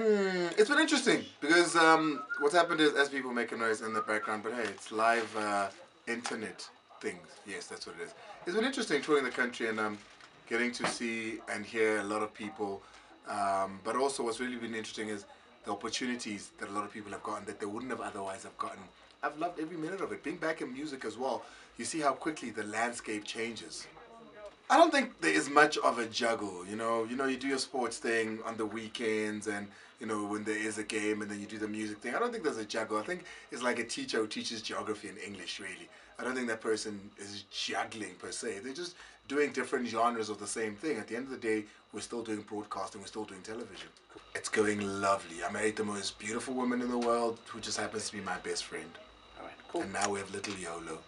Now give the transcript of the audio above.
It's been interesting because what's happened is as people make a noise in the background, but hey, it's live internet things. Yes, that's what it is. It's been interesting touring the country and getting to see and hear a lot of people. But also, what's really been interesting is the opportunities that a lot of people have gotten that they wouldn't have otherwise have gotten. I've loved every minute of it. Being back in music as well, you see how quickly the landscape changes. I don't think there is much of a juggle. You do your sports thing on the weekends, and when there is a game, and then you do the music thing. I don't think there's a juggle. I think it's like a teacher who teaches geography and English. Really, I don't think that person is juggling per se. They're just doing different genres of the same thing. At the end of the day, we're still doing broadcasting. We're still doing television. It's going lovely. I married the most beautiful woman in the world, who just happens to be my best friend. All right, cool. And now we have little YOLO.